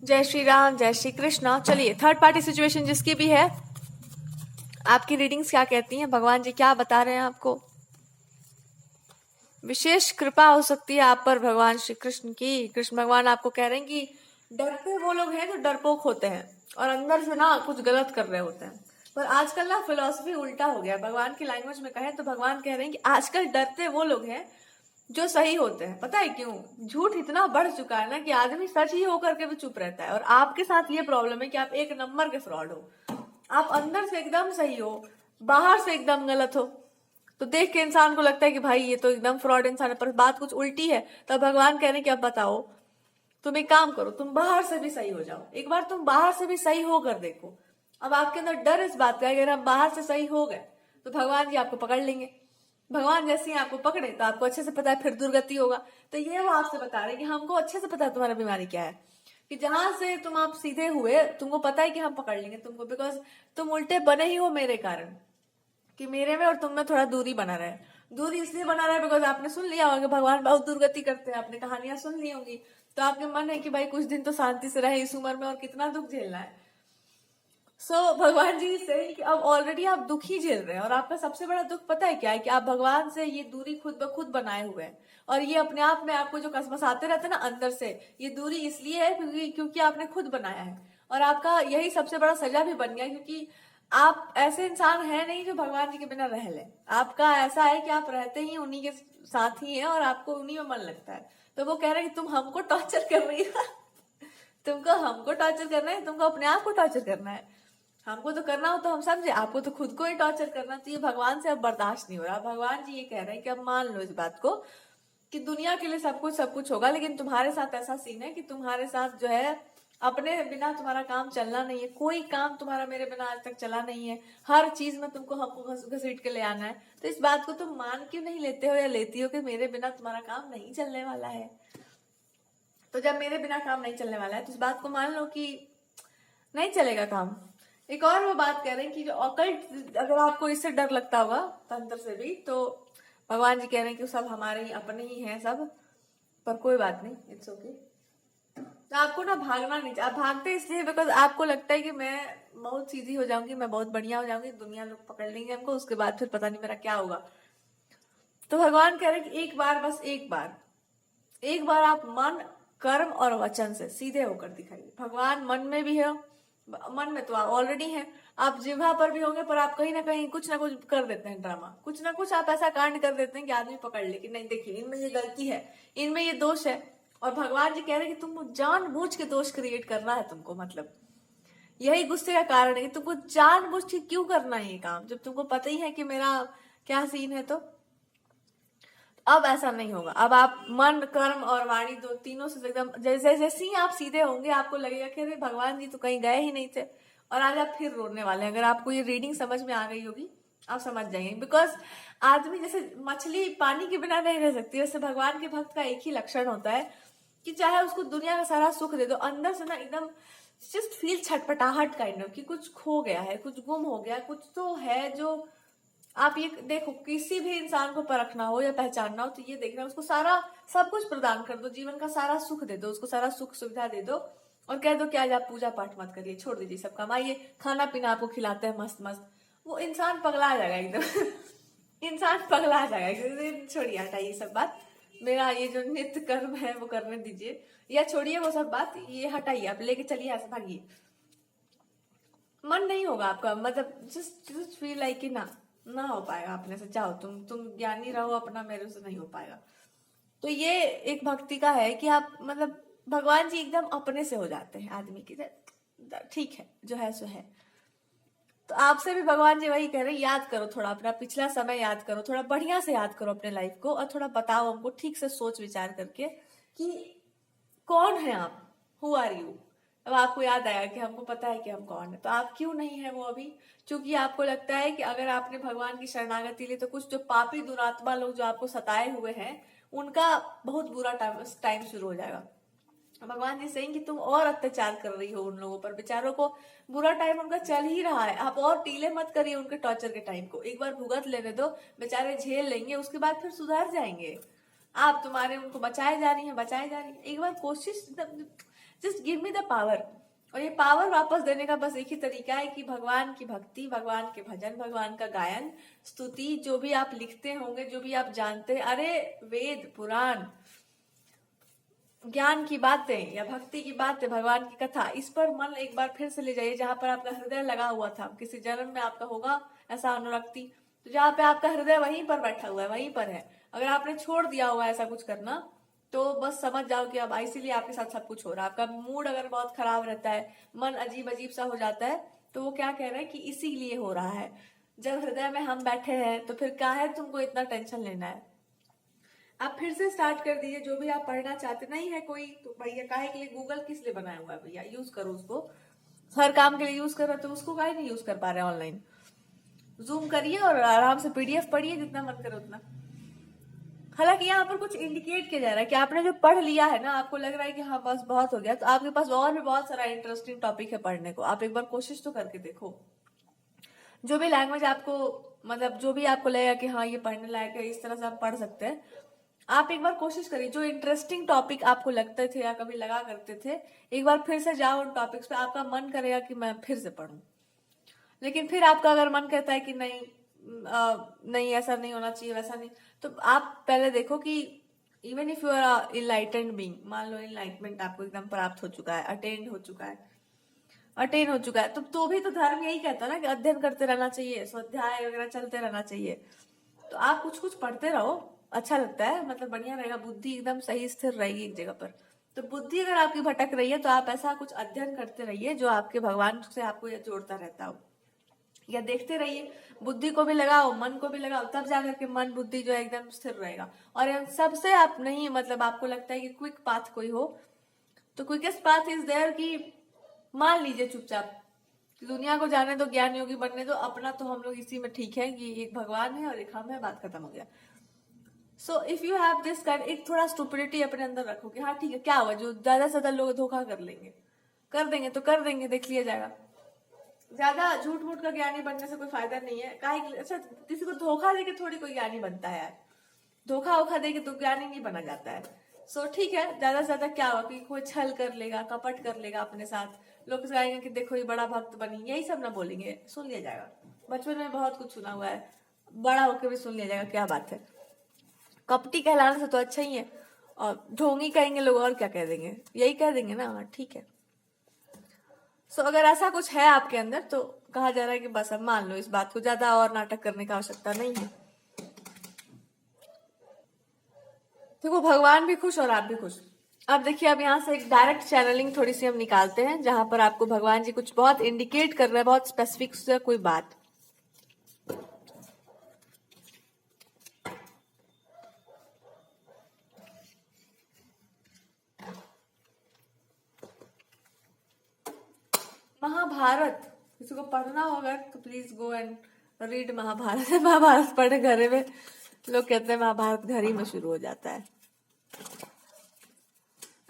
जय श्री राम, जय श्री कृष्णा। चलिए, थर्ड पार्टी सिचुएशन जिसकी भी है, आपकी रीडिंग्स क्या कहती हैं, भगवान जी क्या बता रहे हैं आपको। विशेष कृपा हो सकती है आप पर भगवान श्री कृष्ण की। कृष्ण भगवान आपको कह रहे हैं कि डरते वो लोग हैं जो डरपोक होते हैं और अंदर से ना कुछ गलत कर रहे होते हैं। पर आजकल ना फिलॉसफी उल्टा हो गया। भगवान की लैंग्वेज में कहें तो भगवान कह रहे हैं कि आजकल डरते वो लोग हैं जो सही होते हैं। पता है क्यों? झूठ इतना बढ़ चुका है ना कि आदमी सच ही होकर के भी चुप रहता है। और आपके साथ ये प्रॉब्लम है कि आप एक नंबर के फ्रॉड हो। आप अंदर से एकदम सही हो, बाहर से एकदम गलत हो। तो देख के इंसान को लगता है कि भाई ये तो एकदम फ्रॉड इंसान है, पर बात कुछ उल्टी है। तब भगवान कह रहे हैं कि अब बताओ, तुम एक काम करो, तुम बाहर से भी सही हो जाओ। एक बार तुम बाहर से भी सही होकर देखो। अब आपके अंदर डर इस बात का है कि अगर हम बाहर से सही हो गए तो भगवान जी आपको पकड़ लेंगे। भगवान जैसे ही आपको पकड़े तो आपको अच्छे से पता है फिर दुर्गति होगा। तो ये वो आपसे बता रहे हैं कि हमको अच्छे से पता है तुम्हारा बीमारी क्या है, कि जहां से तुम आप सीधे हुए तुमको पता है कि हम पकड़ लेंगे तुमको, बिकॉज तुम उल्टे बने ही हो मेरे कारण, कि मेरे में और तुम में थोड़ा दूरी बना रहे। दूरी इसलिए बना रहा है बिकॉज आपने सुन लिया होगा कि भगवान बहुत दुर्गति करते हैं, आपने कहानियां सुन ली होंगी। तो आपके मन है कि भाई कुछ दिन तो शांति से रहे इस उम्र में, और कितना दुख झेलना है। भगवान जी से कि अब ऑलरेडी आप दुख ही झेल रहे हैं, और आपका सबसे बड़ा दुख पता है क्या है? कि आप भगवान से ये दूरी खुद ब खुद बनाए हुए हैं। और ये अपने आप में आपको जो कसमसाते रहते हैं ना अंदर से, ये दूरी इसलिए है क्योंकि आपने खुद बनाया है। और आपका यही सबसे बड़ा सजा भी बन गया, क्योंकि आप ऐसे इंसान है नहीं जो भगवान जी के बिना रह ले। आपका ऐसा है कि आप रहते ही उन्हीं के साथ ही हैं और आपको उन्हीं में मन लगता है। तो वो कह रहे हैं कि तुम हमको टॉर्चर कर रही हो। तुमको हमको टॉर्चर करना है, तुमको अपने आप को टॉर्चर करना है। हमको तो करना हो तो हम समझे, आपको तो खुद को ही टॉर्चर करना। तो ये भगवान से अब बर्दाश्त नहीं हो रहा। भगवान जी ये कह रहे हैं कि अब मान लो इस बात को कि दुनिया के लिए सब कुछ होगा, लेकिन तुम्हारे साथ ऐसा सीन है कि तुम्हारे साथ जो है अपने बिना तुम्हारा काम चलना नहीं है। कोई काम तुम्हारा मेरे बिना आज तक चला नहीं है। हर चीज में तुमको हमको घसीट के ले आना है। तो इस बात को तुम मान क्यों नहीं लेते हो या लेती हो कि मेरे बिना तुम्हारा काम नहीं चलने वाला है। तो जब मेरे बिना काम नहीं चलने वाला है तो इस बात को मान लो कि नहीं चलेगा काम। एक और वो बात कह रहे हैं कि जो ऑकल्ट, अगर आपको इससे डर लगता होगा तंत्र से भी, तो भगवान जी कह रहे हैं कि सब हमारे ही अपने ही हैं सब। पर कोई बात नहीं, इट्स ओके। तो आपको ना भागना नहीं, आप भागते इसलिए बिकॉज आपको लगता है कि मैं बहुत सीधी हो जाऊंगी, मैं बहुत बढ़िया हो जाऊंगी, दुनिया लोग पकड़ लेंगे हमको, उसके बाद फिर पता नहीं मेरा क्या होगा। तो भगवान कह रहे हैं कि एक बार, बस एक बार आप मन, कर्म और वचन से सीधे होकर दिखाइए। भगवान मन में भी है, मन में तो आप ऑलरेडी हैं, आप जिह्वा पर भी होंगे, पर आप कहीं ना कहीं कुछ ना कुछ कर देते हैं ड्रामा, कुछ ना कुछ आप ऐसा कांड कर देते हैं कि आदमी पकड़ ले कि नहीं देखिए इनमें ये गलती है, इनमें ये दोष है। और भगवान जी कह रहे हैं कि तुमको जानबूझ के दोष क्रिएट करना है तुमको, मतलब यही गुस्से का कारण है कि तुमको जानबूझ के क्यों करना है ये काम, जब तुमको पता ही है कि मेरा क्या सीन है। तो अब ऐसा नहीं होगा। अब आप मन, कर्म और वाणी दो तीनों से एकदम जैसे जैसे ही आप सीधे होंगे आपको लगेगा कि अरे भगवान जी तो कहीं गए ही नहीं थे, और आज आप फिर रोने वाले हैं। अगर आपको ये रीडिंग समझ में आ गई होगी आप समझ जाएंगे। बिकॉज आदमी जैसे मछली पानी के बिना नहीं रह सकती, वैसे भगवान के भक्त का एक ही लक्षण होता है कि चाहे उसको दुनिया का सारा सुख दे दो, अंदर से ना एकदम जस्ट फील छटपटाहट काइंड ऑफ, कि कुछ खो गया है, कुछ गुम हो गया, कुछ तो है जो आप ये देखो। किसी भी इंसान को परखना हो या पहचानना हो तो ये देखना, उसको सारा सब कुछ प्रदान कर दो, जीवन का सारा सुख दे दो, उसको सारा सुख सुविधा दे दो, और कह दो कि आज आप पूजा पाठ मत करिए, छोड़ दीजिए सब काम, आइए खाना पीना आपको खिलाते हैं मस्त मस्त। वो इंसान पगला जाएगा एकदम। इंसान पगला जाएगा एकदम। छोड़िए, हटाइए सब बात, मेरा ये जो नित्य कर्म है वो करने दीजिए, या छोड़िए वो सब बात, ये हटाइए, आप लेके चलिए ऐसे भागिए। मन नहीं होगा आपका, मतलब जस्ट जस्ट फील लाइक कि ना हो पाएगा अपने से। चाहो तुम ज्ञानी रहो अपना, मेरे से नहीं हो पाएगा। तो ये एक भक्ति का है कि आप मतलब भगवान जी एकदम अपने से हो जाते हैं आदमी की। ठीक है, जो है सो है। तो आपसे भी भगवान जी वही कह रहे हैं, याद करो थोड़ा अपना पिछला समय, याद करो थोड़ा बढ़िया से, याद करो अपने लाइफ को, और थोड़ा बताओ हमको ठीक से सोच विचार करके कि कौन है आप, हु आर यू। अब आपको याद आया कि हमको पता है कि हम कौन है, तो आप क्यों नहीं है वो अभी? क्योंकि आपको लगता है कि अगर आपने भगवान की शरणागति ली तो कुछ जो पापी दुरात्मा लोग जो आपको सताए हुए हैं उनका बहुत बुरा टाइम शुरू हो जाएगा। भगवान जी सेइंग कि तुम और अत्याचार कर रही हो उन लोगों पर, बेचारों को बुरा टाइम उनका चल ही रहा है, आप और टीले मत करिए उनके टॉर्चर के टाइम को, एक बार भुगत लेने दो, बेचारे झेल लेंगे, उसके बाद फिर सुधर जाएंगे। आप तुम्हारे उनको बचाए जा रही हैं, एक बार कोशिश, just give me the power. और ये पावर वापस देने का बस एक ही तरीका है कि भगवान की भक्ति, भगवान के भजन, भगवान का गायन, स्तुति, जो भी आप लिखते होंगे, जो भी आप जानते हैं, अरे वेद पुराण, ज्ञान की बातें या भक्ति की बातें, भगवान की कथा, इस पर मन एक बार फिर से ले जाइए। जहां पर आपका हृदय लगा हुआ था, किसी जन्म में आपका होगा ऐसा अनुरक्ति, तो जहाँ पे आपका हृदय वहीं पर बैठा हुआ है, वहीं पर है। अगर आपने छोड़ दिया हुआ ऐसा कुछ करना, तो बस समझ जाओ कि अब इसीलिए आपके साथ सब कुछ हो रहा है। आपका मूड अगर बहुत खराब रहता है, मन अजीब अजीब सा हो जाता है, तो वो क्या कह रहे हैं कि इसीलिए हो रहा है। जब हृदय में हम बैठे हैं तो फिर काहे तुमको इतना टेंशन लेना है। आप फिर से स्टार्ट कर दीजिए, जो भी आप पढ़ना चाहते नहीं है कोई, तो भैया काहे के लिए गूगल किस लिए बनाया हुआ है भैया, यूज करो उसको, हर काम के लिए यूज कर रहे तो उसको काहे नहीं यूज कर पा रहे ऑनलाइन। जूम करिए और आराम से पीडीएफ पढ़िए जितना मन करे उतना। हालांकि यहाँ पर कुछ इंडिकेट किया जा रहा है कि आपने जो पढ़ लिया है ना, आपको लग रहा है कि हाँ बस बहुत हो गया, तो आपके पास और भी बहुत सारा इंटरेस्टिंग टॉपिक है पढ़ने को। आप एक बार कोशिश तो करके देखो, जो भी लैंग्वेज आपको, मतलब जो भी आपको लगेगा कि हाँ ये पढ़ने लायक है, इस तरह से आप पढ़ सकते हैं, आप एक बार कोशिश करिए। जो इंटरेस्टिंग टॉपिक आपको लगते थे या कभी लगा करते थे, एक बार फिर से जाओ उन टॉपिक्स पे। आपका मन करेगा कि मैं फिर से पढूं, लेकिन फिर आपका अगर मन कहता है कि नहीं नहीं ऐसा नहीं होना चाहिए, वैसा नहीं, तो आप पहले देखो कि even if you are enlightened being, मान लो इनलाइटमेंट आपको एकदम प्राप्त हो चुका है, अटेंड हो चुका है, अटेन हो चुका है, तो भी तो धर्म यही कहता है ना कि अध्ययन करते रहना चाहिए, स्वाध्याय वगैरह चलते रहना चाहिए। तो आप कुछ कुछ पढ़ते रहो, अच्छा लगता है, मतलब बढ़िया रहेगा, बुद्धि एकदम सही स्थिर रहेगी एक जगह पर। तो बुद्धि अगर आपकी भटक रही है तो आप ऐसा कुछ अध्ययन करते रहिए जो आपके भगवान से आपको ये जोड़ता रहता हो, या देखते रहिए, बुद्धि को भी लगाओ, मन को भी लगाओ, तब जाकर के मन बुद्धि जो है एकदम स्थिर रहेगा। और इन सबसे आप नहीं, मतलब आपको लगता है कि क्विक पाथ कोई हो, तो क्विकेस्ट पाथ इज देयर कि मान लीजिए चुपचाप दुनिया को जाने दो, ज्ञान योगी बनने दो, अपना तो हम लोग इसी में ठीक है कि एक भगवान है और एक हम है, बात खत्म हो गया। So if you have this kind, एक थोड़ा स्टुपिडिटी अपने अंदर रखो कि हाँ ठीक है, क्या हुआ, जो ज्यादा से ज्यादा लोग धोखा कर लेंगे, कर देंगे तो कर देंगे, देख लिया जाएगा। ज्यादा झूठ मूठ का ज्ञानी बनने से कोई फायदा नहीं है। काहे, अच्छा किसी को धोखा देके थोड़ी कोई ज्ञानी बनता है यार, धोखा वोखा देके तो ज्ञानी नहीं बना जाता है। सो ठीक है, ज्यादा से ज्यादा क्या होगा कि कोई छल कर लेगा, कपट कर लेगा अपने साथ, लोग कहेंगे कि देखो ये बड़ा भक्त बनी, यही सब ना बोलेंगे, सुन लिया जाएगा। बचपन में बहुत कुछ सुना हुआ है, बड़ा होकर भी सुन लिया जाएगा, क्या बात है। कपटी कहलाने से तो अच्छा ही है, और ढोंगी कहेंगे लोग, और क्या कह देंगे, यही कह देंगे ना, हाँ ठीक है। सो अगर ऐसा कुछ है आपके अंदर तो कहा जा रहा है कि बस अब मान लो इस बात को, ज्यादा और नाटक करने की आवश्यकता नहीं है। देखो भगवान भी खुश और आप भी खुश। अब देखिए, अब यहाँ से एक डायरेक्ट चैनलिंग थोड़ी सी हम निकालते हैं, जहां पर आपको भगवान जी कुछ बहुत इंडिकेट कर रहे हैं, बहुत स्पेसिफिक से कोई बात। महाभारत, किसी को पढ़ना होगा तो please go and read Mahabharat. Mahabharat पढ़े घर में, लोग कहते हैं महाभारत घर ही में शुरू हो जाता है,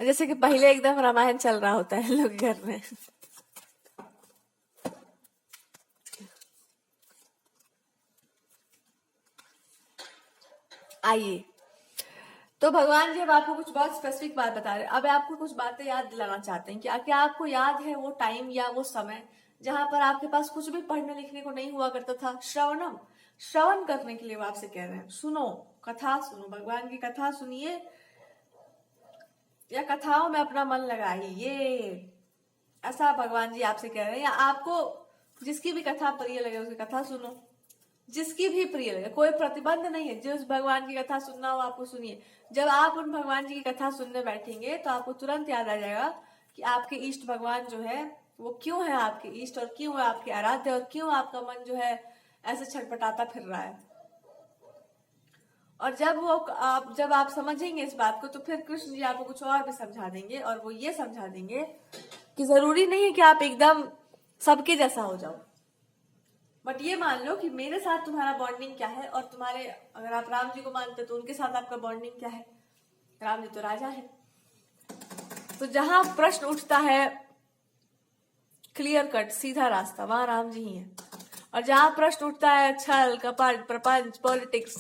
जैसे कि पहले एकदम रामायण चल रहा होता है लोग घर में। आइए, तो भगवान जी अब आपको कुछ बहुत स्पेसिफिक बात बता रहे हैं। अब आपको कुछ बातें याद दिलाना चाहते हैं कि क्या आपको याद है वो टाइम या वो समय जहां पर आपके पास कुछ भी पढ़ने लिखने को नहीं हुआ करता था। श्रवणम, श्रवण करने के लिए वो आपसे कह रहे हैं, सुनो, कथा सुनो, भगवान की कथा सुनिए, या कथाओं में अपना मन लगाइए, ऐसा भगवान जी आपसे कह रहे हैं। या आपको जिसकी भी कथा प्रिय लगे उसकी कथा सुनो, जिसकी भी प्रिय लगे, कोई प्रतिबंध नहीं है, जिस भगवान की कथा सुनना हो आपको सुनिए। जब आप उन भगवान जी की कथा सुनने बैठेंगे तो आपको तुरंत याद आ जाएगा कि आपके इष्ट भगवान जो है वो क्यों है आपके इष्ट, और क्यों है आपके आराध्य, और क्यों आपका मन जो है ऐसे छटपटाता फिर रहा है। और जब आप समझेंगे इस बात को, तो फिर कृष्ण जी आपको कुछ और भी समझा देंगे, और वो ये समझा देंगे कि जरूरी नहीं है कि आप एकदम सबके जैसा हो जाओ, बट ये मान लो कि मेरे साथ तुम्हारा बॉन्डिंग क्या है, और तुम्हारे, अगर आप राम जी को मानते तो उनके साथ आपका बॉन्डिंग क्या है। राम जी तो राजा है, तो जहां प्रश्न उठता है क्लियर कट सीधा रास्ता, वहां राम जी ही है। और जहां प्रश्न उठता है छल कपट प्रपंच पॉलिटिक्स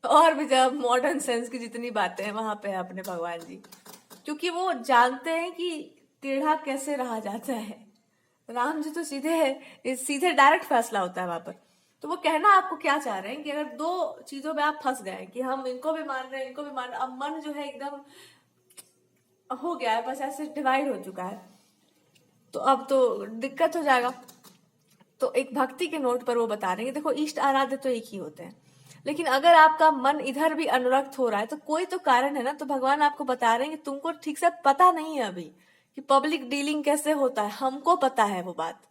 और भी जब मॉडर्न सेंस की जितनी बातें हैं, वहां पे है अपने भगवान जी। क्योंकि वो जानते हैं कि टेढ़ा कैसे रहा जाता है। राम जी तो सीधे डायरेक्ट फैसला होता है वहां पर। तो वो कहना आपको क्या चाह रहे हैं कि अगर दो चीजों में आप फंस गए कि हम इनको भी मान रहे हैं इनको भी मान रहे हैं, अब मन जो है एकदम हो गया है, बस ऐसे डिवाइड हो चुका है, तो अब तो दिक्कत हो जाएगा। तो एक भक्ति के नोट पर वो बता रहे हैं कि देखो इष्ट आराध्य तो एक ही होते हैं, लेकिन अगर आपका मन इधर भी अनुरक्त हो रहा है तो कोई तो कारण है ना। तो भगवान आपको बता रहे हैं कि तुमको ठीक से पता नहीं है अभी कि पब्लिक डीलिंग कैसे होता है, हमको पता है वो बात।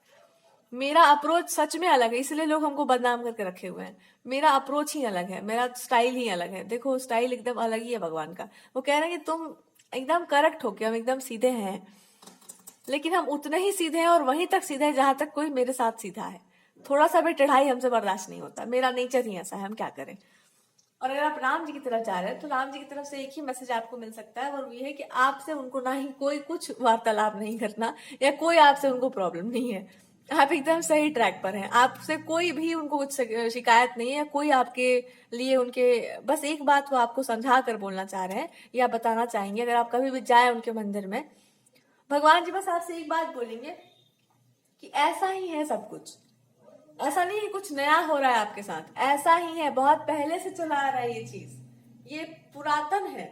मेरा अप्रोच सच में अलग है, इसलिए लोग हमको बदनाम करके रखे हुए हैं। मेरा अप्रोच ही अलग है, मेरा स्टाइल ही अलग है। देखो स्टाइल एकदम अलग ही है भगवान का। वो कह रहे हैं कि तुम एकदम करेक्ट हो कि हम एकदम सीधे हैं, लेकिन हम उतने ही सीधे हैं और वहीं तक सीधे हैं जहां तक कोई मेरे साथ सीधा है। थोड़ा सा भी टेढ़ाई हमसे बर्दाश्त नहीं होता, मेरा नेचर ही ऐसा है, हम क्या करें। और अगर आप राम जी की तरफ जा रहे हैं तो राम जी की तरफ से एक ही मैसेज आपको मिल सकता है, और ये है कि आपसे उनको ना ही कोई कुछ वार्तालाप नहीं करना, या कोई आपसे उनको प्रॉब्लम नहीं है। आप एकदम सही ट्रैक पर हैं, आपसे कोई भी उनको कुछ शिकायत नहीं है, कोई आपके लिए उनके बस एक बात वो आपको समझा कर बोलना चाह रहे हैं या बताना चाहेंगे। अगर आप कभी भी जाए उनके मंदिर में, भगवान जी बस आपसे एक बात बोलेंगे कि ऐसा ही है सब कुछ, ऐसा नहीं है कुछ नया हो रहा है आपके साथ, ऐसा ही है, बहुत पहले से चला आ रहा है ये चीज, ये पुरातन है।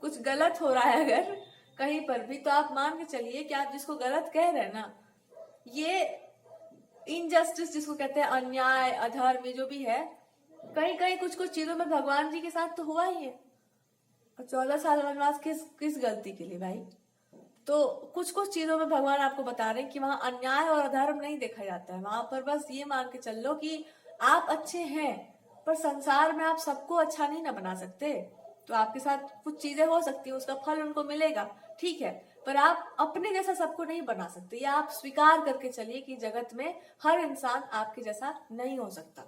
कुछ गलत हो रहा है अगर कहीं पर भी, तो आप मान के चलिए कि आप जिसको गलत कह रहे हैं ना, ये इनजस्टिस जिसको कहते हैं, अन्याय अधर्म, ये जो भी है, कहीं कहीं कुछ कुछ चीजों में भगवान जी के साथ तो हुआ ही है। और 14 साल वनवास किस किस गलती के लिए भाई। तो कुछ कुछ चीजों में भगवान आपको बता रहे हैं कि वहां अन्याय और अधर्म नहीं देखा जाता है, वहां पर बस ये मान के चल लो कि आप अच्छे हैं, पर संसार में आप सबको अच्छा नहीं ना बना सकते। तो आपके साथ कुछ चीजें हो सकती है, उसका फल उनको मिलेगा, ठीक है, पर आप अपने जैसा सबको नहीं बना सकते। या आप स्वीकार करके चलिए कि जगत में हर इंसान आपके जैसा नहीं हो सकता,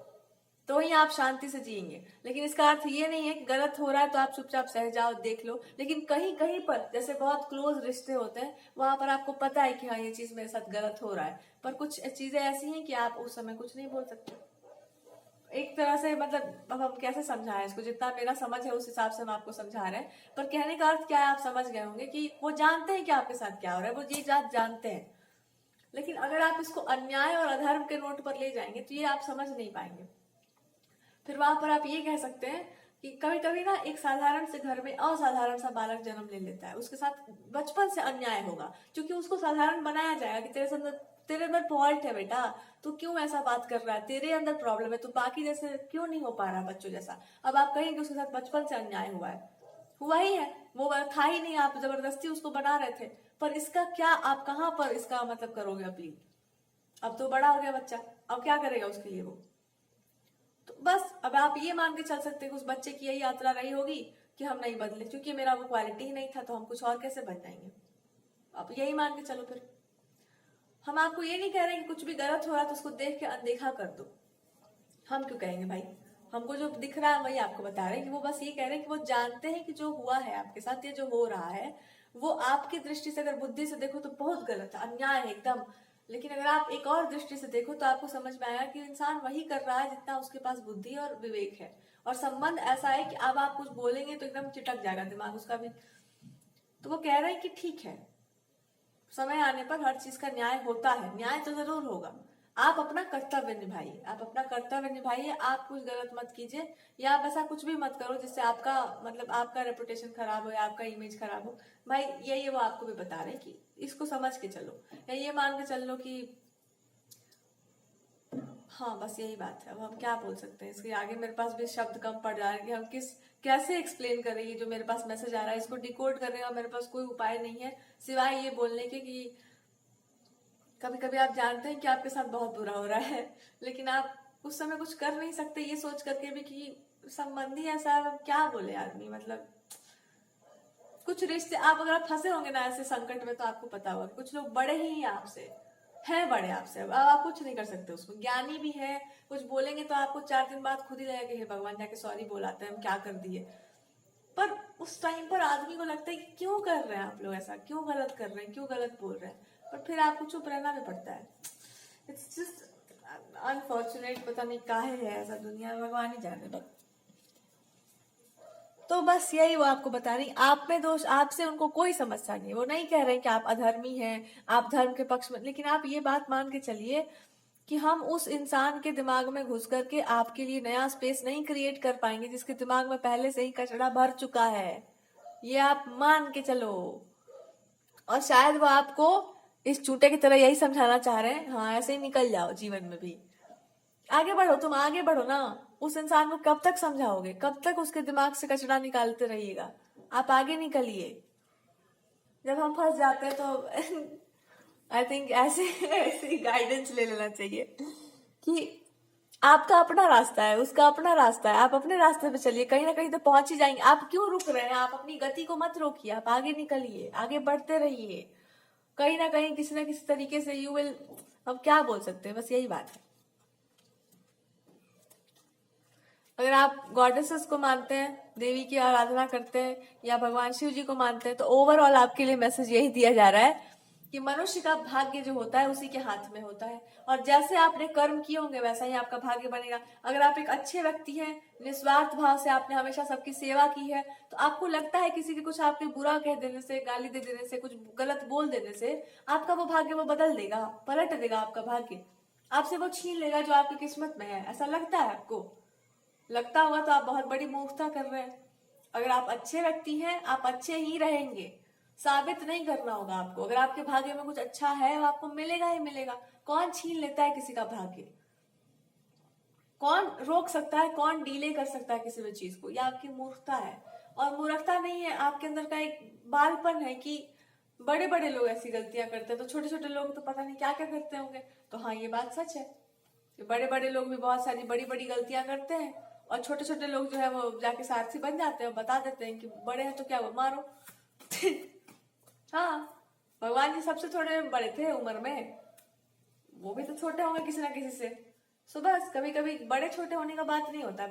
तो ही आप शांति से जिएंगे। लेकिन इसका अर्थ ये नहीं है कि गलत हो रहा है तो आप चुपचाप सह जाओ, देख लो। लेकिन कहीं कहीं पर जैसे बहुत क्लोज रिश्ते होते हैं, वहां पर आपको पता है कि हाँ ये चीज मेरे साथ गलत हो रहा है, पर कुछ चीजें ऐसी हैं कि आप उस समय कुछ नहीं बोल सकते। एक तरह से मतलब अब हम कैसे समझाएं इसको, जितना मेरा समझ है उस हिसाब से हम आपको समझा रहे हैं। पर कहने का अर्थ क्या है, आप समझ गए होंगे कि वो जानते हैं कि आपके साथ क्या हो रहा है, वो ये बात जानते हैं। लेकिन अगर आप इसको अन्याय और अधर्म के नोट पर ले जाएंगे तो ये आप समझ नहीं पाएंगे। फिर वहां पर आप ये कह सकते हैं कि कभी कभी ना एक साधारण से घर में असाधारण सा बालक जन्म ले लेता है, उसके साथ बचपन से अन्याय होगा, क्योंकि उसको साधारण बनाया जाएगा कि तेरे अंदर फॉल्ट है बेटा, तू क्यों ऐसा बात कर रहा है, तेरे अंदर प्रॉब्लम है, तू बाकी जैसे क्यों नहीं हो पा रहा बच्चों जैसा। अब आप कहेंगे उसके साथ बचपन से अन्याय हुआ है, हुआ ही है, वो था ही नहीं, आप जबरदस्ती उसको बना रहे थे। पर इसका क्या, आप कहाँ पर इसका मतलब करोगे अपील। अब तो बड़ा हो गया बच्चा, अब क्या करेगा उसके लिए वो। तो बस अब आप ये मान के चल सकते हैं कि उस बच्चे की यही यात्रा रही होगी कि हम नहीं बदले, क्योंकि मेरा वो क्वालिटी ही नहीं था, तो हम कुछ और कैसे बन जाएंगे। आप यही मान के चलो। फिर हम आपको ये नहीं कह रहे कि कुछ भी गलत हो रहा है तो उसको देख के अनदेखा कर दो, हम क्यों कहेंगे भाई। हमको जो दिख रहा है वही आपको बता रहे हैं कि वो बस ये कह रहे हैं कि वो जानते हैं कि जो हुआ है आपके साथ, ये जो हो रहा है, वो आपकी दृष्टि से अगर बुद्धि से देखो तो बहुत गलत है, अन्याय है एकदम। लेकिन अगर आप एक और दृष्टि से देखो तो आपको समझ में आएगा कि इंसान वही कर रहा है जितना उसके पास बुद्धि और विवेक है। और संबंध ऐसा है कि अब आप कुछ बोलेंगे तो एकदम चिटक जाएगा दिमाग उसका भी। तो वो कह रहे हैं कि ठीक है, समय आने पर हर चीज का न्याय होता है, न्याय तो जरूर होगा। आप अपना कर्तव्य निभाइए, आप अपना कर्तव्य निभाइए, आप कुछ गलत मत कीजिए, या आप ऐसा कुछ भी मत करो जिससे आपका मतलब आपका रेपुटेशन खराब हो या आपका इमेज खराब हो। भाई यही वो आपको भी बता रहे हैं कि इसको समझ के चलो, या ये मान के चल लो कि हाँ बस यही बात है। अब हम क्या बोल सकते हैं इसके आगे, मेरे पास भी शब्द कम पड़ जा रहे हैं कि हम कैसे एक्सप्लेन कर रही है जो मेरे पास मैसेज आ रहा है, इसको डिकोड करने का मेरे पास कोई उपाय नहीं है सिवाय ये बोलने के कि कभी कभी आप जानते हैं कि आपके साथ बहुत बुरा हो रहा है, लेकिन आप उस समय कुछ कर नहीं सकते, ये सोच करके भी कि संबंधी ऐसा है, अब क्या बोले आदमी। मतलब कुछ रिश्ते आप अगर आप फंसे होंगे ना ऐसे संकट में, तो आपको पता होगा कुछ लोग बड़े ही आपसे है, बड़े आपसे, अब आप कुछ नहीं कर सकते उसमें, ज्ञानी भी है, कुछ बोलेंगे तो आपको 4 दिन बाद खुद ही लगेगा कि हे भगवान जाके सॉरी बोलाते हैं, हम क्या कर दिए। पर उस टाइम पर आदमी को लगता है कि क्यों कर रहे हैं आप लोग ऐसा, क्यों गलत कर रहे हैं, क्यों गलत बोल रहे हैं, पर फिर आपको चुप रहना भी पड़ता है। इट्स जस्ट अनफॉर्चुनेट, पता नहीं काहे है ऐसा दुनिया, भगवान ही जाने। बस तो बस यही वो आपको बता रही, आप में दोष, आपसे उनको कोई समस्या नहीं है। वो नहीं कह रहे हैं कि आप अधर्मी हैं, आप धर्म के पक्ष में, लेकिन आप ये बात मान के चलिए कि हम उस इंसान के दिमाग में घुस करके आपके लिए नया स्पेस नहीं क्रिएट कर पाएंगे जिसके दिमाग में पहले से ही कचरा भर चुका है। ये आप मान के चलो। और शायद वो आपको इस चूटे की तरह यही समझाना चाह रहे हैं, हाँ ऐसे ही निकल जाओ जीवन में भी, आगे बढ़ो, तुम आगे बढ़ो ना। उस इंसान को कब तक समझाओगे, कब तक उसके दिमाग से कचरा निकालते रहिएगा? आप आगे निकलिए। जब हम फंस जाते हैं तो आई थिंक ऐसे ऐसे गाइडेंस ले लेना चाहिए कि आपका अपना रास्ता है, उसका अपना रास्ता है, आप अपने रास्ते पे चलिए, कहीं ना कहीं तो पहुंच ही जाएंगे। आप क्यों रुक रहे हैं? आप अपनी गति को मत रोकिए, आप आगे निकलिए, आगे बढ़ते रहिए। कहीं ना किसी तरीके से यू विल, हम क्या बोल सकते हैं, बस यही बात है। अगर आप गॉडेसेस को मानते हैं, देवी की आराधना करते हैं, या भगवान शिव जी को मानते हैं, तो ओवरऑल आपके लिए मैसेज यही दिया जा रहा है कि मनुष्य का भाग्य जो होता है उसी के हाथ में होता है, और जैसे आपने कर्म किए होंगे वैसा ही आपका भाग्य बनेगा। अगर आप एक अच्छे व्यक्ति हैं, निस्वार्थ भाव से आपने हमेशा सबकी सेवा की है, तो आपको लगता है किसी के कुछ आपके बुरा कह देने से, गाली दे देने से, कुछ गलत बोल देने से आपका वो भाग्य वो बदल देगा, पलट देगा आपका भाग्य, आपसे वो छीन लेगा जो आपकी किस्मत में है। ऐसा लगता है आपको? लगता होगा तो आप बहुत बड़ी मूर्खता कर रहे हैं। अगर आप अच्छे व्यक्ति हैं, आप अच्छे ही रहेंगे, साबित नहीं करना होगा आपको। अगर आपके भाग्य में कुछ अच्छा है वो आपको मिलेगा ही मिलेगा। कौन छीन लेता है किसी का भाग्य? कौन रोक सकता है, कौन डीले कर सकता है किसी भी चीज को? यह आपकी मूर्खता है। और मूर्खता नहीं है, आपके अंदर का एक बालपन है कि बड़े बड़े लोग ऐसी गलतियां करते हैं तो छोटे छोटे लोग तो पता नहीं क्या क्या करते होंगे। तो हाँ, ये बात सच है कि बड़े बड़े लोग भी बहुत सारी बड़ी बड़ी गलतियां करते हैं, और छोटे छोटे लोग जो है वो जाके सारथी बन जाते हैं और बता देते हैं कि बड़े हैं तो क्या वो मारो। हाँ, भगवान जी सबसे थोड़े बड़े थे उम्र में, वो भी तो छोटे होंगे किसी ना किसी से। सो बस कभी कभी बड़े छोटे होने का बात नहीं होता है,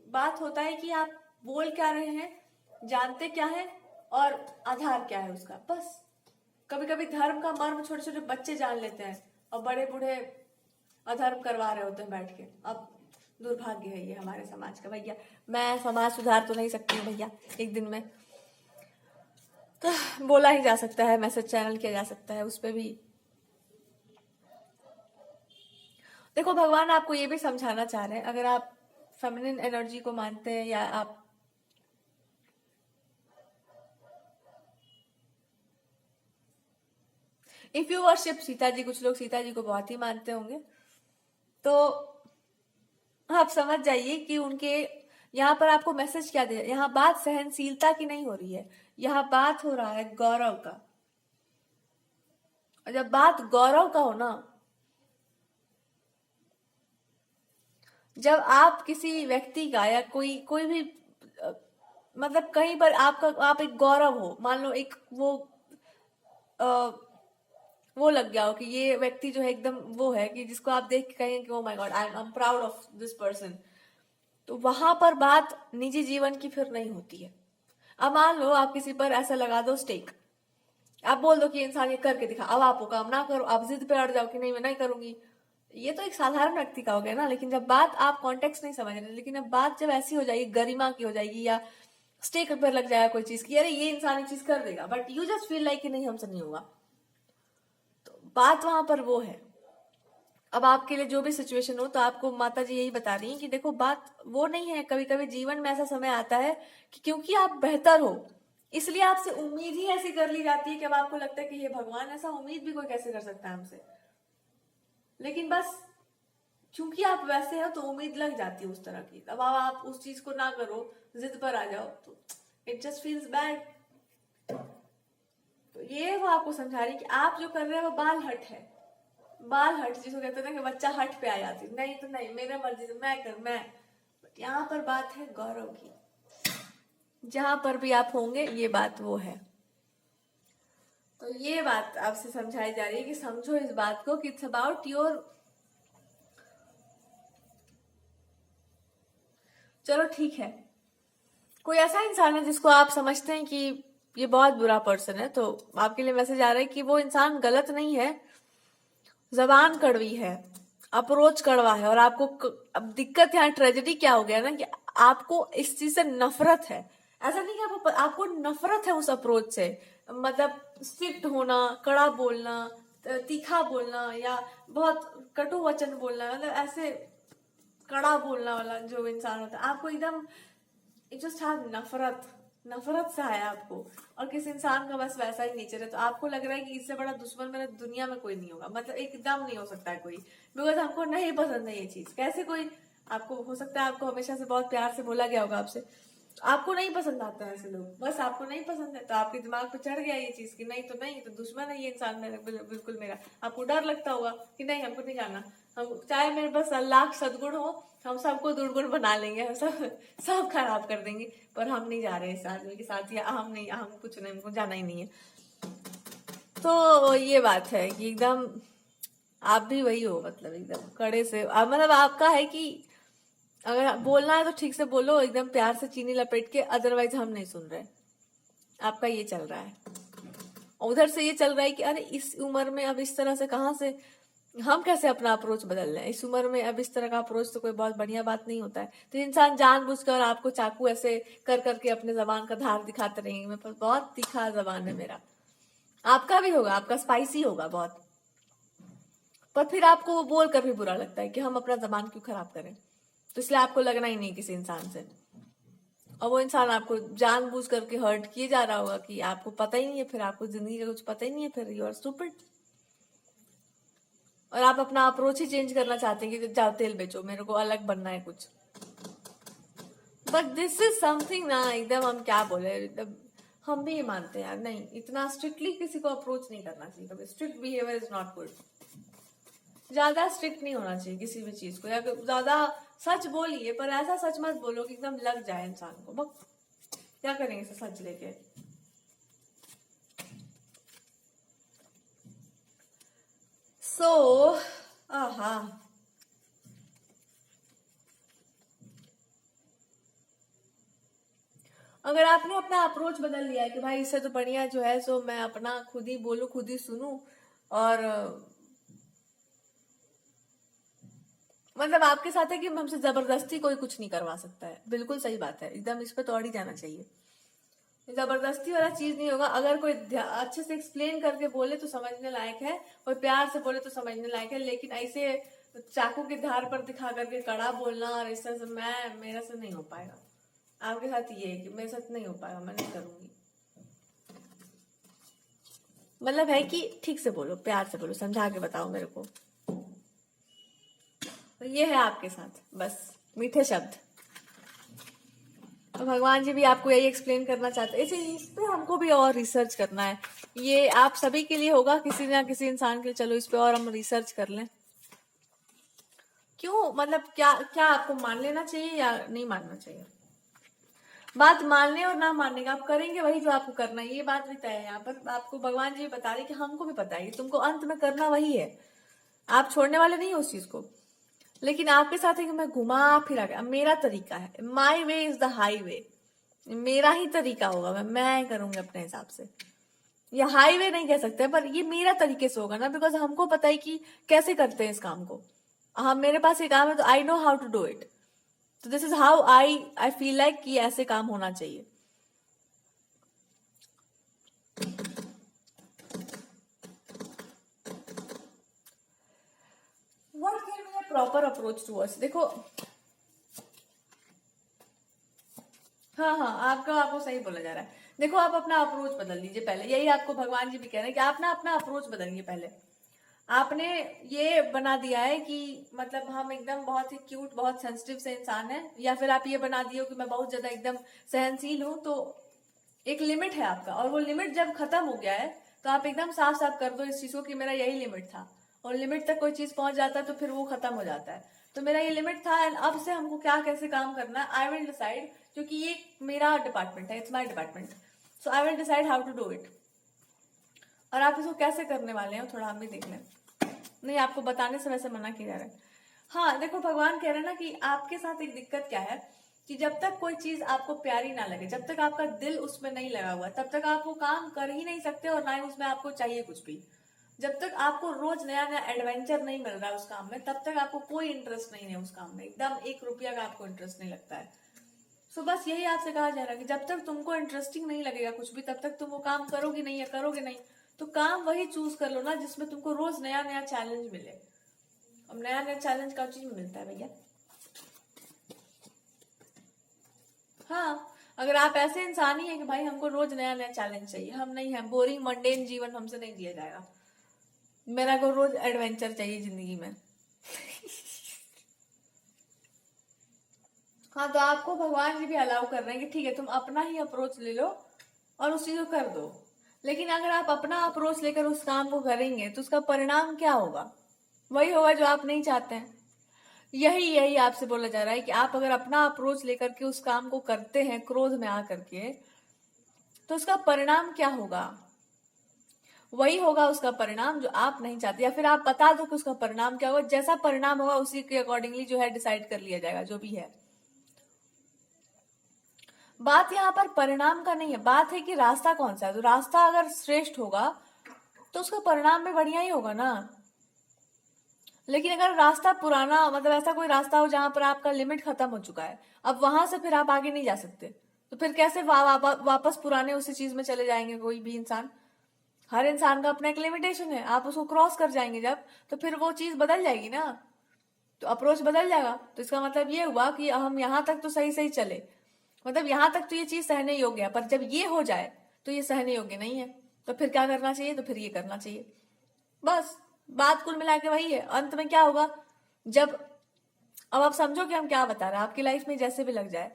बात होता है कि आप बोल क्या रहे हैं, जानते क्या है, और आधार क्या है उसका। बस कभी कभी धर्म का मर्म छोटे छोटे बच्चे जान लेते हैं, और बड़े बूढ़े अधर्म करवा रहे होते हैं बैठ के। अब दुर्भाग्य है ये हमारे समाज का। भैया मैं समाज सुधार तो नहीं सकती हूँ भैया एक दिन में, तो बोला ही जा सकता है, मैसेज चैनल किया जा सकता है, उस पर भी। देखो, भगवान आपको ये भी समझाना चाह रहे हैं, अगर आप फेमिनिन एनर्जी को मानते हैं, या आप if you worship Sita ji, कुछ लोग सीता जी को बहुत ही मानते होंगे, तो आप समझ जाइए कि उनके यहाँ पर आपको मैसेज क्या दे। यहाँ बात सहनशीलता की नहीं हो रही है, यहाँ बात हो रहा है गौरव का। और जब बात गौरव का हो ना, जब आप किसी व्यक्ति का या कोई भी मतलब कहीं पर आप एक गौरव हो, मान लो एक वो लग गया हो कि ये व्यक्ति जो है एकदम वो है कि जिसको आप देख के कहेंगे कि oh my God, I am proud of this person, तो वहां पर बात निजी जीवन की फिर नहीं होती है। अब मान लो आप किसी पर ऐसा लगा दो स्टेक, आप बोल दो कि इंसान ये करके दिखा, अब आप वो काम ना करो, आप जिद पे अड़ जाओ कि नहीं मैं नहीं करूंगी, ये तो एक साधारण व्यक्ति का हो गया ना। लेकिन जब बात, आप कॉन्टेक्स्ट नहीं समझ रहे, लेकिन अब बात जब ऐसी हो जाएगी, गरिमा की हो जाएगी, या स्टेक पर लग जाएगा कोई चीज की, अरे ये इंसान ये चीज कर देगा, but you just feel like कि नहीं हमसे नहीं होगा, तो बात वहां पर वो है। अब आपके लिए जो भी सिचुएशन हो, तो आपको माता जी यही बता रही हैं कि देखो बात वो नहीं है। कभी कभी जीवन में ऐसा समय आता है कि क्योंकि आप बेहतर हो, इसलिए आपसे उम्मीद ही ऐसी कर ली जाती है कि अब आपको लगता है कि ये भगवान, ऐसा उम्मीद भी कोई कैसे कर सकता है हमसे। लेकिन बस क्योंकि आप वैसे हो तो उम्मीद लग जाती है उस तरह की। अब आप उस चीज को ना करो, जिद पर आ जाओ, तो इट जस्ट फील्स बैड। तो ये वो आपको समझा रही कि आप जो कर रहे हैं वो बाल हट है। बाल हट जिसको कहते हैं ना कि बच्चा हट पे आ जाती, नहीं तो नहीं, मेरा मर्जी तो मैं। बट यहाँ पर बात है गौरव की, जहां पर भी आप होंगे ये बात वो है। तो ये बात आपसे समझाई जा रही है कि समझो इस बात को कि इट्स अबाउट योर, चलो ठीक है, कोई ऐसा इंसान है जिसको आप समझते हैं कि ये बहुत बुरा पर्सन है, तो आपके लिए मैसेज आ रहा है कि वो इंसान गलत नहीं है, जबान कड़वी है, अप्रोच कड़वा है, और आपको अब दिक्कत यहाँ ट्रेजेडी क्या हो गया ना कि आपको इस चीज से नफरत है। ऐसा नहीं कि आपको नफरत है उस अप्रोच से, मतलब स्ट्रिक्ट होना, कड़ा बोलना, तीखा बोलना या बहुत कटु वचन बोलना, मतलब ऐसे कड़ा बोलना वाला जो इंसान होता है, आपको एकदम जस्ट हैव नफरत, नफरत सा है आपको। और किसी इंसान का बस वैसा ही नेचर है, तो आपको लग रहा है कि इससे बड़ा दुश्मन मेरे दुनिया में कोई नहीं होगा, मतलब एकदम नहीं हो सकता है कोई, बिकॉज हमको नहीं पसंद है ये चीज। कैसे कोई, आपको हो सकता है आपको हमेशा से बहुत प्यार से बोला गया होगा आपसे, आपको नहीं पसंद आता है ऐसे लोग, बस आपको नहीं पसंद है, तो आपके दिमाग पे चढ़ गया ये चीज कि नहीं तो नहीं, तो दुश्मन है ये इंसान मेरा, बिल्कुल मेरा। आपको डर लगता होगा कि नहीं हमको नहीं जाना, हम चाहे मेरे पास लाख सदगुण हो, हम सबको दुर्गुण बना लेंगे, हम सब खराब कर देंगे, पर हम नहीं जा रहे इस आदमी के साथ, या हम नहीं, हम कुछ नहीं, हमको जाना ही नहीं है। तो ये बात है कि एकदम आप भी वही हो, मतलब एकदम कड़े से, मतलब आपका है कि अगर बोलना है तो ठीक से बोलो, एकदम प्यार से चीनी लपेट के, अदरवाइज हम नहीं सुन रहे। आपका ये चल रहा है। उधर से ये चल रहा है कि अरे इस उम्र में अब इस तरह से कहाँ से हम कैसे अपना अप्रोच बदल रहे हैं, इस उम्र में अब इस तरह का अप्रोच तो कोई बहुत बढ़िया बात नहीं होता है। तो इंसान जानबूझकर आपको चाकू ऐसे कर करके अपने जबान का धार दिखाते रहेंगे, मेरे पास बहुत तीखा जबान है मेरा, आपका भी होगा, आपका स्पाइसी होगा बहुत, पर फिर आपको वो बोल कर भी बुरा लगता है कि हम अपना जबान क्यों खराब करें, तो इसलिए आपको लगना ही नहीं किसी इंसान से। और वो इंसान आपको जानबूझ करके हर्ट किए जा रहा होगा कि आपको पता ही नहीं है, फिर आपको जिंदगी का कुछ पता ही नहीं है, फिर यू आर स्टूपिड। और आप अपना अप्रोच ही चेंज करना चाहते हैं कि जाओ तेल बेचो, मेरे को अलग बनना है कुछ। बट दिस इज समथिंग ना, एकदम हम क्या बोले, एकदम हम भी ये मानते हैं यार, नहीं इतना स्ट्रिक्टली किसी को अप्रोच नहीं करना चाहिए कभी, strict behaviour is not good. ज्यादा स्ट्रिक्ट नहीं होना चाहिए किसी भी चीज को, या ज्यादा सच बोलिए, पर ऐसा सच मत बोलो कि एकदम लग जाए इंसान को, बस क्या करेंगे इसे सच लेके। सो आहा, अगर आपने अपना अप्रोच बदल लिया है कि भाई इससे तो बढ़िया जो है सो मैं अपना खुद ही बोलूं, खुद ही सुनूं, और मतलब आपके साथ है कि हमसे जबरदस्ती कोई कुछ नहीं करवा सकता है, बिल्कुल सही बात है, एकदम इस पे तो अड़ ही जाना चाहिए। जबरदस्ती वाला चीज नहीं होगा, अगर कोई अच्छे से एक्सप्लेन करके बोले तो समझने लायक है, कोई प्यार से बोले तो समझने लायक है, लेकिन ऐसे चाकू के धार पर दिखा करके कड़ा बोलना और इस तरह से मेरे से नहीं हो पाएगा। आपके साथ ये है कि मेरे साथ नहीं हो पाएगा, मैं नहीं करूंगी। मतलब है कि ठीक से बोलो, प्यार से बोलो, समझा के बताओ मेरे को, तो ये है आपके साथ, बस मीठे शब्द। तो भगवान जी भी आपको यही एक्सप्लेन करना चाहते हैं, इस पे हमको भी और रिसर्च करना है, ये आप सभी के लिए होगा, किसी ना किसी इंसान के लिए, चलो इस पे और हम रिसर्च कर लें। क्यों, मतलब क्या क्या आपको मान लेना चाहिए या नहीं मानना चाहिए? बात मानने और ना मानने का, आप करेंगे वही जो आपको करना है, ये बात भी तय है। यहाँ पर आपको भगवान जी बता रहे कि हमको भी पता है तुमको अंत में करना वही है, आप छोड़ने वाले नहीं हो उस चीज को। लेकिन आपके साथ है कि मैं घुमा फिरा गया, मेरा तरीका है, माई वे इज द हाई वे, मेरा ही तरीका होगा, मैं करूंगी अपने हिसाब से। ये हाईवे नहीं कह सकते, पर ये मेरा तरीके से होगा ना, बिकॉज हमको पता है कि कैसे करते हैं इस काम को। हम, मेरे पास ये काम है तो I know how to do it, तो this is how I feel like कि ऐसे काम होना चाहिए। What can be a proper approach to us, देखो हाँ हाँ, आपको सही बोला जा रहा है। देखो आप अपना अप्रोच बदल लीजिए पहले, यही आपको भगवान जी भी कह रहे हैं कि आप ना अपना अप्रोच बदलिए पहले। आपने ये बना दिया है कि मतलब हम एकदम बहुत ही क्यूट, बहुत सेंसिटिव से इंसान है, या फिर आप ये बना दिए हो कि मैं बहुत ज्यादा एकदम सहनशील हूं, तो एक लिमिट है आपका, और वो लिमिट जब खत्म हो गया है तो आप एकदम साफ साफ कर दो इस चीज को कि मेरा यही लिमिट था, और लिमिट तक कोई चीज पहुंच जाता है तो फिर वो खत्म हो जाता है। तो मेरा ये लिमिट था, एंड अब से हमको क्या कैसे काम करना है, आई विल डिसाइड, क्योंकि ये मेरा डिपार्टमेंट है, it's my department, so I will decide how to do it. और आप इसको कैसे करने वाले हैं थोड़ा हम भी देख लें, नहीं आपको बताने से वैसे मना किया जा रहा है। हाँ देखो, भगवान कह रहे हैं ना कि आपके साथ एक दिक्कत क्या है कि जब तक कोई चीज आपको प्यारी ना लगे, जब तक आपका दिल उसमें नहीं लगा हुआ, तब तक आप वो काम कर ही नहीं सकते, और ना ही उसमें आपको चाहिए कुछ भी। जब तक आपको रोज नया नया एडवेंचर नहीं मिल रहा है उस काम में, तब तक आपको कोई इंटरेस्ट नहीं है उस काम में, एकदम 1 रुपया का आपको इंटरेस्ट नहीं लगता है। सो बस यही आपसे कहा जा रहा है कि जब तक तुमको इंटरेस्टिंग नहीं लगेगा कुछ भी, तब तक तुम वो काम करोगे नहीं या करोगे नहीं। तो काम वही चूज कर लो ना जिसमें तुमको रोज नया नया चैलेंज मिले। अब नया नया चैलेंज का चीज में मिलता है भैया। हाँ, अगर आप ऐसे इंसान ही हैं कि भाई हमको रोज नया नया चैलेंज चाहिए, हम नहीं है, बोरिंग मंडेन जीवन हमसे नहीं जिया जाएगा, मेरा को रोज एडवेंचर चाहिए जिंदगी में। हाँ, तो आपको भगवान जी भी अलाउ कर रहे हैं कि ठीक है तुम अपना ही अप्रोच ले लो और उस चीज को कर दो। लेकिन अगर आप अपना अप्रोच लेकर उस काम को करेंगे तो उसका परिणाम क्या होगा? वही होगा जो आप नहीं चाहते हैं। यही यही आपसे बोला जा रहा है कि आप अगर अपना अप्रोच लेकर के उस काम को करते हैं क्रोध में आकर के, तो उसका परिणाम क्या होगा? वही होगा उसका परिणाम जो आप नहीं चाहते, या फिर आप बता दो कि उसका परिणाम क्या होगा। जैसा परिणाम होगा उसी के अकॉर्डिंगली जो है डिसाइड कर लिया जाएगा जो भी है। बात यहाँ पर परिणाम का नहीं है, बात है कि रास्ता कौन सा है। तो रास्ता अगर श्रेष्ठ होगा तो उसका परिणाम भी बढ़िया ही होगा ना। लेकिन अगर रास्ता पुराना, मतलब ऐसा कोई रास्ता हो जहां पर आपका लिमिट खत्म हो चुका है, अब वहां से फिर आप आगे नहीं जा सकते, तो फिर कैसे वापस पुराने उसी चीज में चले जाएंगे कोई भी इंसान? हर इंसान का अपना एक लिमिटेशन है, आप उसको क्रॉस कर जाएंगे जब, तो फिर वो चीज बदल जाएगी ना, तो अप्रोच बदल जाएगा। तो इसका मतलब ये हुआ कि हम यहाँ तक तो सही सही चले, मतलब यहाँ तक तो ये चीज सहने योग्य है, पर जब ये हो जाए तो ये सहने योग्य नहीं है, तो फिर क्या करना चाहिए? तो फिर ये करना चाहिए। बस बात कुल मिला के वही है। अंत में क्या होगा? जब, अब आप समझो कि हम क्या बता रहे हैं, आपकी लाइफ में जैसे भी लग जाए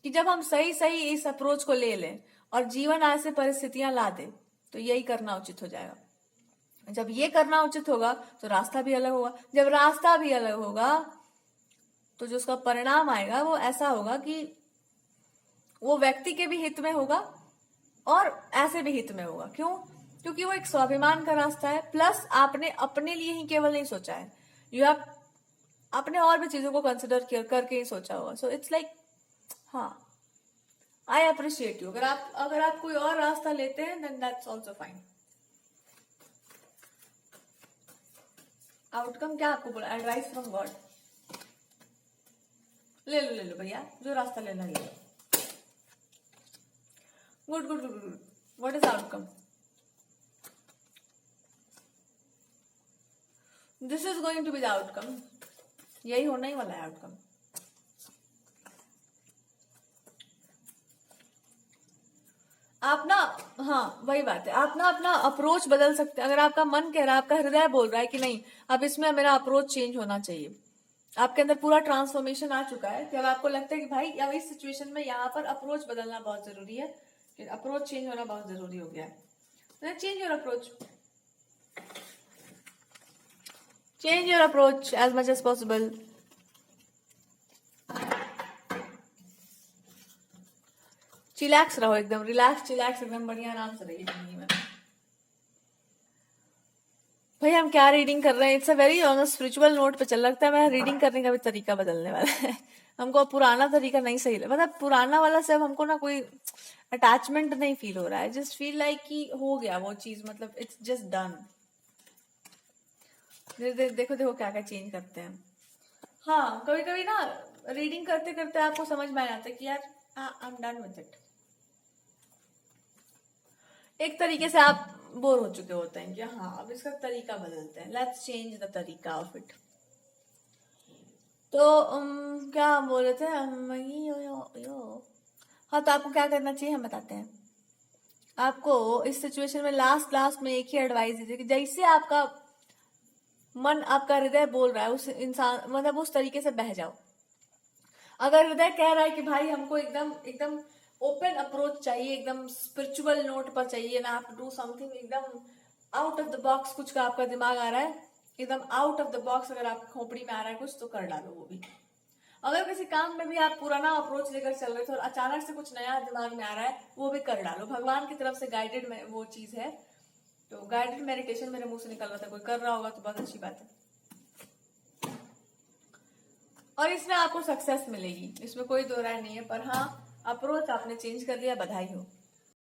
कि जब हम सही सही इस अप्रोच को ले लें और जीवन ऐसे परिस्थितियां ला दे, तो यही करना उचित हो जाएगा। जब ये करना उचित होगा तो रास्ता भी अलग होगा। जब रास्ता भी अलग होगा तो जो उसका परिणाम आएगा वो ऐसा होगा कि वो व्यक्ति के भी हित में होगा और ऐसे भी हित में होगा। क्यों? क्योंकि वो एक स्वाभिमान का रास्ता है, प्लस आपने अपने लिए ही केवल नहीं सोचा है, यू हैव आपने और भी चीजों को कंसिडर करके ही सोचा होगा। सो इट्स लाइक, हाँ, आई अप्रिशिएट यू। अगर आप कोई और रास्ता लेते हैं then that's also fine. Outcome क्या आपको बोला? Advice from God. ले लो भैया, जो रास्ता लेना ले लो। Good good good good. What is outcome? This is going to be the outcome. यही होना ही वाला है आउटकम। आप ना, हाँ वही बात है, आप ना अपना अप्रोच बदल सकते हैं। अगर आपका मन कह रहा है, आपका हृदय बोल रहा है कि नहीं अब इसमें मेरा अप्रोच चेंज होना चाहिए, आपके अंदर पूरा ट्रांसफॉर्मेशन आ चुका है कि अब आपको लगता है कि भाई अब इस सिचुएशन में यहाँ पर अप्रोच बदलना बहुत जरूरी है, कि अप्रोच चेंज होना बहुत जरूरी हो गया है। Change your approach, change your approach as much as possible. Chillax रहो, एकदम रिलैक्स चिलैक्स, एकदम बढ़िया आराम से रहिए जिंदगी में। भाई हम क्या रीडिंग कर रहे हैं? It's a very on a spiritual note पे चल, लगता है मैं रीडिंग करने का भी तरीका बदलने वाला है। हमको पुराना तरीका नहीं सही लगा, मतलब पुराना वाला से अब हमको ना कोई अटैचमेंट नहीं फील हो रहा है, जस्ट फील लाइक कि हो गया वो चीज, मतलब इट्स जस्ट डन। देखो देखो क्या क्या चेंज करते हैं। हाँ, कभी कभी ना रीडिंग करते करते आपको समझ में आ जाता है कि यार I am done with it. एक तरीके से आप बोर हो चुके होते हैं कि हाँ अब इसका तरीका बदलते हैं, लेट्स चेंज द तरीका ऑफ इट। तो क्या हम बोल रहे थे? हाँ, तो आपको क्या करना चाहिए हम बताते हैं आपको। इस सिचुएशन में लास्ट में एक ही एडवाइस दीजिए कि जैसे आपका मन, आपका हृदय बोल रहा है उस इंसान, मतलब उस तरीके से बह जाओ। अगर हृदय कह रहा है कि भाई हमको एकदम एकदम ओपन अप्रोच चाहिए, एकदम स्पिरिचुअल नोट पर चाहिए ना, आप डू समथिंग एकदम आउट ऑफ द बॉक्स, कुछ का आपका दिमाग आ रहा है एकदम आउट ऑफ द बॉक्स, अगर आप खोपड़ी में आ रहा है कुछ, तो कर डालो वो भी। अगर किसी काम में भी आप पुराना अप्रोच लेकर चल रहे थे और अचानक से कुछ नया दिमाग में आ रहा है, वो भी कर डालो। भगवान की तरफ से गाइडेड वो चीज है। तो गाइडेड मेडिटेशन मेरे मुंह से निकल रहा था, कोई कर रहा होगा तो बहुत अच्छी बात है, और इसमें आपको सक्सेस मिलेगी, इसमें कोई दो राय नहीं है। पर हाँ, अप्रोच आपने चेंज कर लिया, बधाई हो।